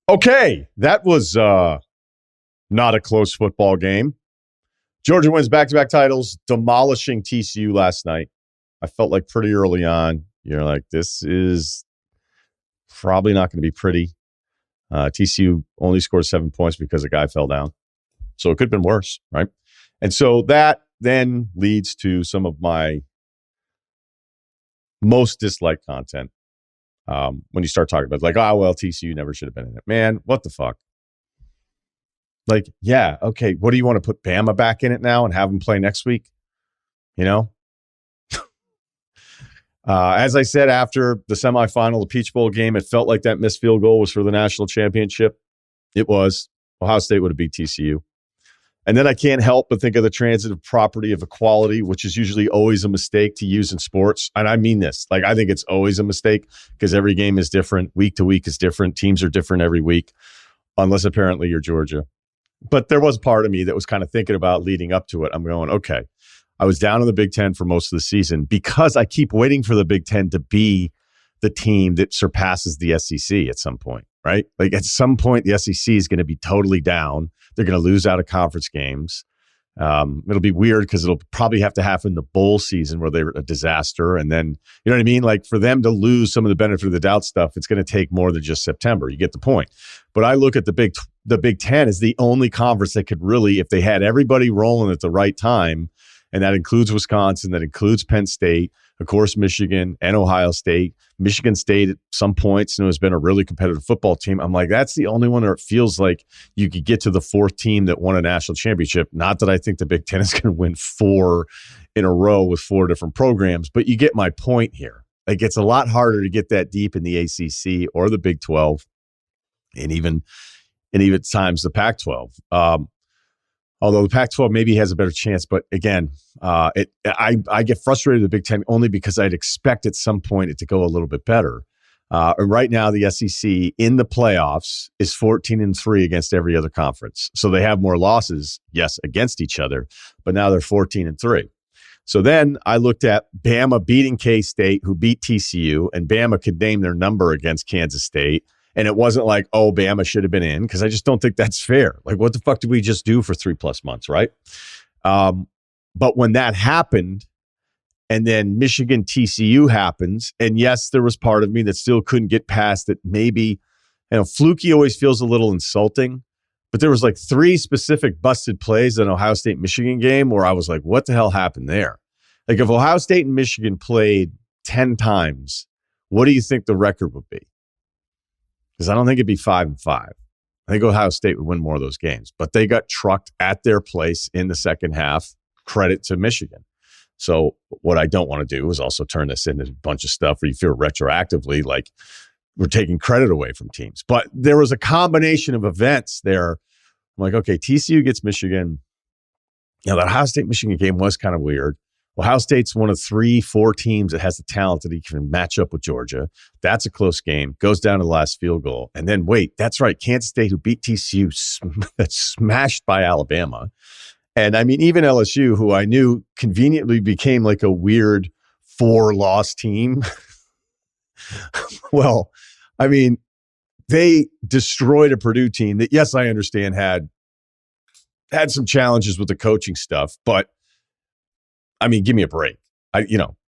Okay, that was not a close football game. Georgia wins back-to-back titles, demolishing TCU last night. I felt like pretty early on, you're like, this is probably not going to be pretty. TCU only scored 7 points because a guy fell down. So it could have been worse, right? And so that then leads to some of my most disliked content. When you start talking about like, oh, well, TCU never should have been in it. Man, what the fuck? Like, yeah, okay, what do you want to put Bama back in it now and have them play next week? You know? As I said after the semifinal, the Peach Bowl game, it felt like that missed field goal was for the national championship. It was. Ohio State would have beat TCU. And then I can't help but think of the transitive property of equality, which is usually always a mistake to use in sports. And I mean this. Like, I think it's always a mistake because every game is different. Week to week is different. Teams are different every week, unless apparently you're Georgia. But there was part of me that was kind of thinking about leading up to it. I'm going, okay, I was down in the Big Ten for most of the season because I keep waiting for the Big Ten to be the team that surpasses the SEC at some point, right? Like at some point, the SEC is going to be totally down. They're going to lose out of conference games. It'll be weird because it'll probably have to happen in the bowl season where they're a disaster. And then, you know what I mean? Like for them to lose some of the benefit of the doubt stuff, it's going to take more than just September. You get the point. But I look at the Big Ten as the only conference that could really, if they had everybody rolling at the right time, and that includes Wisconsin, that includes Penn State, of course, Michigan and Ohio State. Michigan State at some points, has been a really competitive football team. I'm like, that's the only one where it feels like you could get to the fourth team that won a national championship. Not that I think the Big Ten is going to win 4 in a row with 4 different programs, but you get my point here. Like, it's a lot harder to get that deep in the ACC or the Big 12, and even at times the Pac-12. Although the Pac-12 maybe has a better chance, but again, I get frustrated with the Big Ten only because I'd expect at some point it to go a little bit better. And right now, the SEC in the playoffs is 14-3 against every other conference. So they have more losses, yes, against each other, but now they're 14-3. So then I looked at Bama beating K-State, who beat TCU, and Bama could name their number against Kansas State. And it wasn't like, oh, Bama should have been in, because I just don't think that's fair. Like, what the fuck did we just do for 3+ months, right? But when that happened, and then Michigan TCU happens, and yes, there was part of me that still couldn't get past it. Maybe, fluky always feels a little insulting, but there was like 3 specific busted plays in Ohio State Michigan game where I was like, what the hell happened there? Like, if Ohio State and Michigan played 10 times, what do you think the record would be? Because I don't think it'd be 5-5. I think Ohio State would win more of those games. But they got trucked at their place in the second half. Credit to Michigan. So what I don't want to do is also turn this into a bunch of stuff where you feel retroactively like we're taking credit away from teams. But there was a combination of events there. I'm like, okay, TCU gets Michigan. That Ohio State-Michigan game was kind of weird. Ohio State's one of 3-4 teams that has the talent that he can match up with Georgia. That's a close game. Goes down to the last field goal. And then, wait, that's right. Kansas State, who beat TCU, that's smashed by Alabama. And I mean, even LSU, who I knew conveniently became like a weird 4-loss team. Well, I mean, they destroyed a Purdue team that, yes, I understand had some challenges with the coaching stuff, but I mean, give me a break.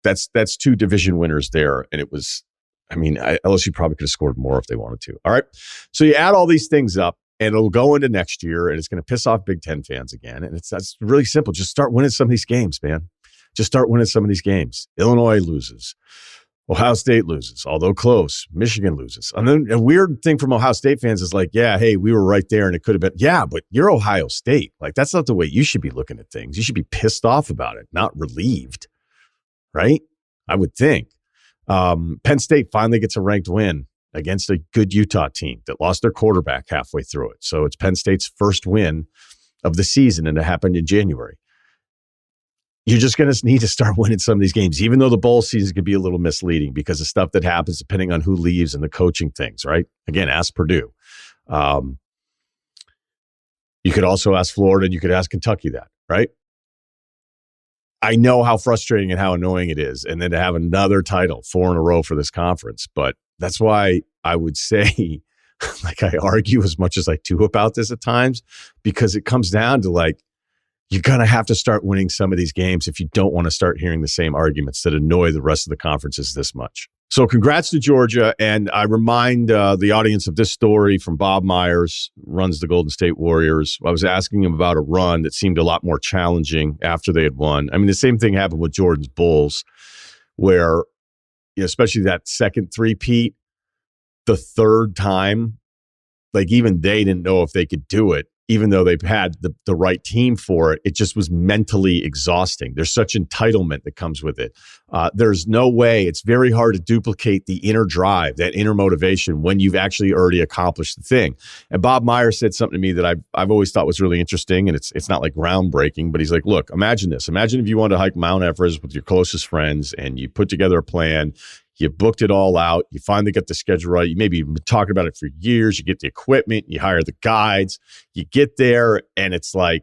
That's 2 division winners there. And it was, LSU probably could have scored more if they wanted to. All right. So you add all these things up and it'll go into next year and it's going to piss off Big Ten fans again. And that's really simple. Just start winning some of these games, man. Just start winning some of these games. Illinois loses. Ohio State loses, although close. Michigan loses. And then a weird thing from Ohio State fans is like, yeah, hey, we were right there and it could have been. Yeah, but you're Ohio State. Like, that's not the way you should be looking at things. You should be pissed off about it, not relieved, right? I would think. Penn State finally gets a ranked win against a good Utah team that lost their quarterback halfway through it. So it's Penn State's first win of the season, and it happened in January. You're just going to need to start winning some of these games, even though the bowl season could be a little misleading because of stuff that happens depending on who leaves and the coaching things, right? Again, ask Purdue. You could also ask Florida and you could ask Kentucky that, right? I know how frustrating and how annoying it is. And then to have another title, 4 in a row for this conference. But that's why I would say like I argue as much as I do about this at times, because it comes down to like, you're going to have to start winning some of these games if you don't want to start hearing the same arguments that annoy the rest of the conferences this much. So congrats to Georgia. And I remind the audience of this story from Bob Myers, runs the Golden State Warriors. I was asking him about a run that seemed a lot more challenging after they had won. I mean, the same thing happened with Jordan's Bulls, where, you know, especially that second three-peat, the third time, like even they didn't know if they could do it, even though they've had the right team for it. It just was mentally exhausting. There's such entitlement that comes with it. There's no way. It's very hard to duplicate the inner drive, that inner motivation, when you've actually already accomplished the thing. And Bob Myers said something to me that I've always thought was really interesting, and it's not like groundbreaking, but he's like, look, imagine this. Imagine if you wanted to hike Mount Everest with your closest friends and you put together a plan. You booked it all out. You finally get the schedule right. You maybe you've been talking about it for years. You get the equipment. You hire the guides. You get there, and it's like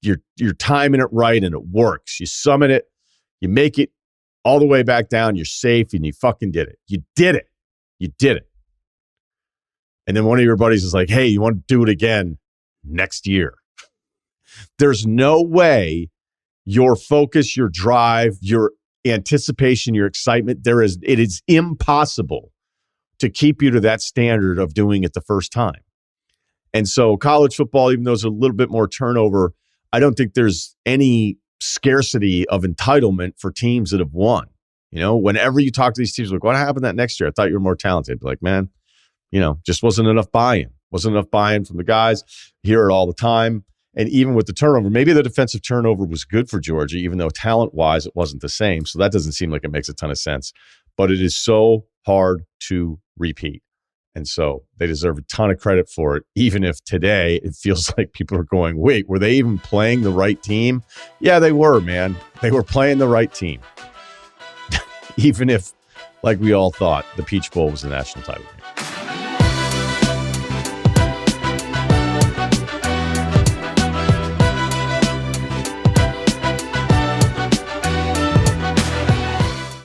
you're timing it right, and it works. You summit it. You make it all the way back down. You're safe, and you fucking did it. You did it. You did it. And then one of your buddies is like, "Hey, you want to do it again next year?" There's no way your focus, your drive, your anticipation, your excitement, it is impossible to keep you to that standard of doing it the first time. And so college football, even though there's a little bit more turnover, I don't think there's any scarcity of entitlement for teams that have won. You know, whenever you talk to these teams, like, what happened that next year? I thought you were more talented. Be like, man, you know, just wasn't enough buy-in. Wasn't enough buy-in from the guys. Hear it all the time. And even with the turnover, maybe the defensive turnover was good for Georgia, even though talent-wise it wasn't the same. So that doesn't seem like it makes a ton of sense. But it is so hard to repeat. And so they deserve a ton of credit for it, even if today it feels like people are going, wait, were they even playing the right team? Yeah, they were, man. They were playing the right team. Even if, like we all thought, the Peach Bowl was the national title game.